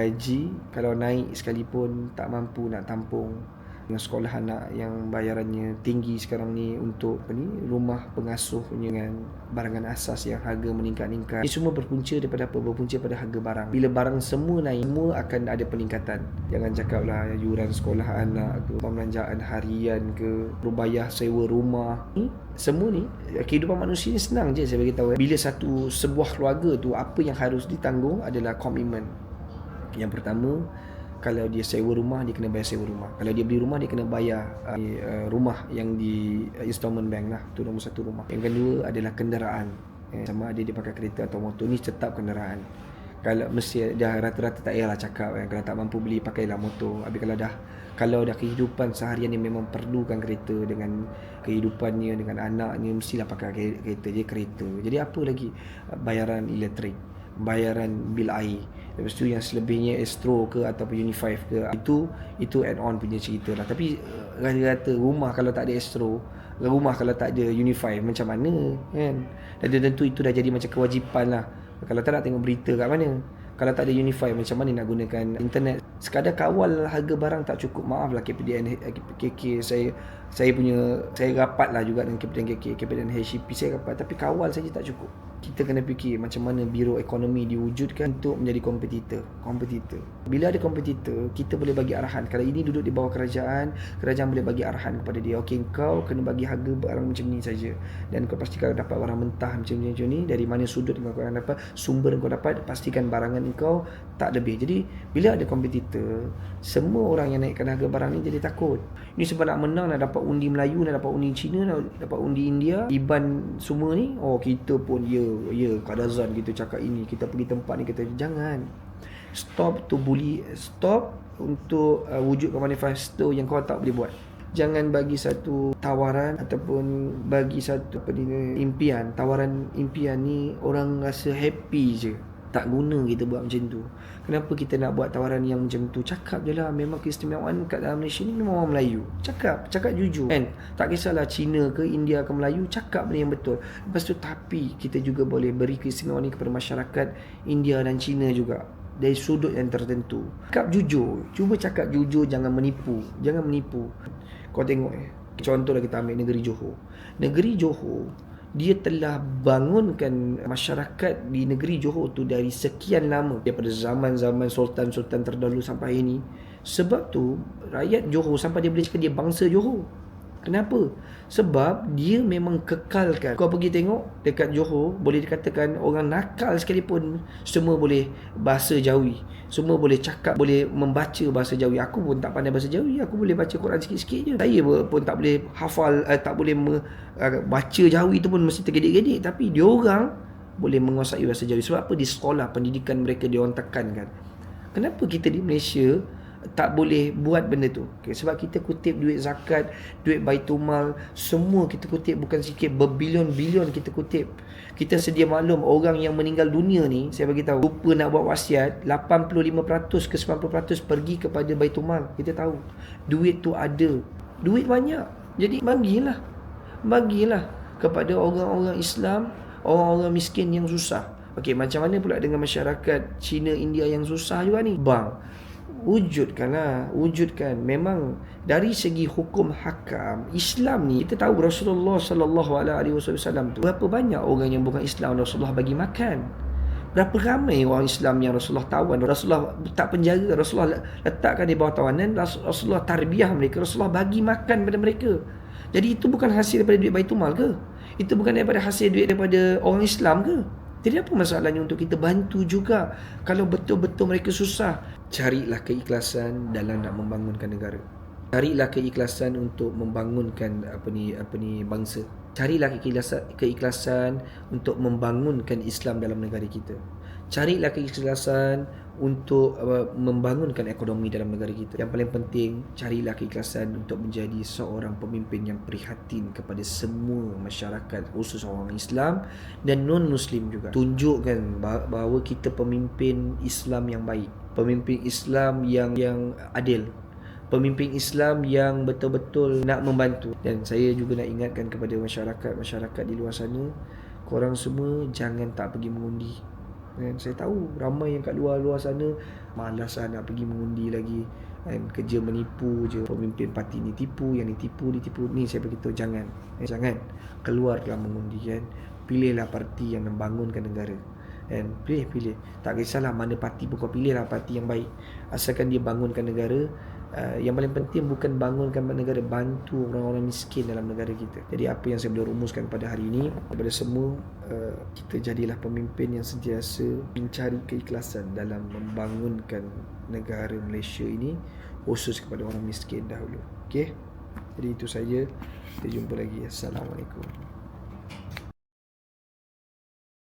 gaji kalau naik sekalipun tak mampu nak tampung dengan sekolah anak yang bayarannya tinggi sekarang ni, untuk rumah pengasuh dengan barangan asas yang harga meningkat-ningkat. Ini semua berpunca daripada apa? Berpunca pada harga barang. Bila barang semua naik, semua akan ada peningkatan. Jangan cakaplah yuran sekolah anak ke, pembelanjaan harian ke, bayar sewa rumah. Semua ni kehidupan manusia ni senang je saya bagi tahu. Bila sebuah keluarga tu, apa yang harus ditanggung adalah komitmen. Yang pertama, kalau dia sewa rumah, dia kena bayar sewa rumah. Kalau dia beli rumah, dia kena bayar rumah yang di installment bank lah. Itu nombor satu, rumah. Yang kedua adalah kenderaan. Sama ada dia pakai kereta atau motor, ni tetap kenderaan. Kalau mesti dah rata-rata tak payahlah cakap kalau tak mampu beli, pakailah motor. Habis kalau dah kehidupan seharian ni memang perlukan kereta dengan kehidupannya, dengan anaknya, mestilah pakai kereta je, kereta. Jadi apa lagi? Bayaran elektrik, bayaran bil air. Lepas tu yang selebihnya Astro ke ataupun Uni5 ke, itu add on punya cerita lah. Tapi rata-rata rumah kalau tak ada Astro, rumah kalau tak ada Uni5, macam mana kan? Dan tentu itu dah jadi macam kewajipan lah. Kalau tak nak tengok berita kat mana? Kalau tak ada Uni5, macam mana nak gunakan internet? Sekadar kawal harga barang tak cukup. Maaf lah KK, saya rapat lah juga dengan KPDN HCP, saya rapat. Tapi kawal saja tak cukup. Kita kena fikir macam mana biro ekonomi diwujudkan untuk menjadi kompetitor. Bila ada kompetitor, kita boleh bagi arahan. Kalau ini duduk di bawah kerajaan boleh bagi arahan kepada dia. Okey, kau kena bagi harga barang macam ni saja. Dan kau pastikan dapat barang mentah macam ni. Dari mana sudut kau dapat, sumber kau dapat, pastikan barangan kau tak lebih. Jadi bila ada kompetitor, semua orang yang naikkan harga barang ni jadi takut. Ini sebab nak menang, nak dapat undi Melayu, nak dapat undi Cina, nak dapat undi India, IBAN semua ni. Kita pun kadazan kita cakap ini, kita pergi tempat ni, kita jangan. Stop to bully, stop untuk wujudkan manifesto yang kau tak boleh buat. Jangan bagi satu tawaran ataupun bagi satu impian. Tawaran impian ni orang rasa happy je. Tak guna kita buat macam tu. Kenapa kita nak buat tawaran yang macam tu? Cakap je lah, memang keistimewaan kat dalam Malaysia ni memang orang Melayu. Cakap jujur kan. Tak kisahlah Cina ke India ke Melayu, cakap benda yang betul. Lepas tu tapi kita juga boleh beri keistimewaan ni kepada masyarakat India dan Cina juga, dari sudut yang tertentu. Cakap jujur. Cuba cakap jujur, jangan menipu. Kau tengok contohlah kita ambil negeri Johor. Negeri Johor, dia telah bangunkan masyarakat di negeri Johor tu dari sekian lama, daripada zaman-zaman sultan-sultan terdahulu sampai ini. Sebab tu rakyat Johor sampai dia boleh cakap dia bangsa Johor. Kenapa? Sebab dia memang kekalkan. Kau pergi tengok dekat Johor, boleh dikatakan orang nakal sekalipun semua boleh bahasa Jawi. Semua boleh cakap, boleh membaca bahasa Jawi. Aku pun tak pandai bahasa Jawi, aku boleh baca Quran sikit-sikit je. Saya pun tak boleh hafal, tak boleh baca Jawi tu pun mesti tergedik-gedik. Tapi diorang boleh menguasai bahasa Jawi. Sebab apa? Di sekolah, pendidikan mereka diorang tekankan. Kenapa kita di Malaysia tak boleh buat benda tu? Sebab kita kutip duit zakat, duit Baitulmal, semua kita kutip, bukan sikit, berbilion-bilion kita kutip. Kita sedia maklum orang yang meninggal dunia ni, saya bagi tahu, lupa nak buat wasiat, 85% ke 90% pergi kepada Baitulmal. Kita tahu duit tu ada, duit banyak. Jadi bagilah kepada orang-orang Islam, orang-orang miskin yang susah. Okey, macam mana pula dengan masyarakat Cina, India yang susah juga ni? Wujudkan. Memang dari segi hukum hakam Islam ni, kita tahu Rasulullah SAW tu, berapa banyak orang yang bukan Islam Rasulullah bagi makan. Berapa ramai orang Islam yang Rasulullah tawan, Rasulullah tak penjara, Rasulullah letakkan di bawah tawanan, Rasulullah tarbiyah mereka, Rasulullah bagi makan pada mereka. Jadi itu bukan hasil daripada duit Baitulmal ke? Itu bukan daripada hasil duit daripada orang Islam ke? Jadi apa masalahnya untuk kita bantu juga kalau betul-betul mereka susah? Carilah keikhlasan dalam nak membangunkan negara. Carilah keikhlasan untuk membangunkan bangsa. Carilah keikhlasan untuk membangunkan Islam dalam negara kita. Carilah keikhlasan untuk membangunkan ekonomi dalam negara kita. Yang paling penting, carilah keikhlasan untuk menjadi seorang pemimpin yang prihatin kepada semua masyarakat, khusus orang Islam dan non-Muslim juga. Tunjukkan bahawa kita pemimpin Islam yang baik, pemimpin Islam yang adil, pemimpin Islam yang betul-betul nak membantu. Dan saya juga nak ingatkan kepada masyarakat di luar sana, korang semua jangan tak pergi mengundi. Dan saya tahu ramai yang kat luar-luar sana malas nak pergi mengundi lagi, kan, kerja menipu je, pemimpin parti ni tipu, yang ni tipu, ditipu. Ni saya beritahu jangan, jangan keluarlah mengundi, kan. Pilihlah parti yang membangunkan negara, kan. Pilih tak kisahlah mana parti pun, kau pilihlah parti yang baik asalkan dia bangunkan negara. Yang paling penting bukan bangunkan negara, bantu orang-orang miskin dalam negara kita. Jadi apa yang saya boleh rumuskan pada hari ini, daripada semua, kita jadilah pemimpin yang sentiasa mencari keikhlasan dalam membangunkan negara Malaysia ini, khusus kepada orang miskin dahulu. Okey, jadi itu saja. Kita jumpa lagi. Assalamualaikum.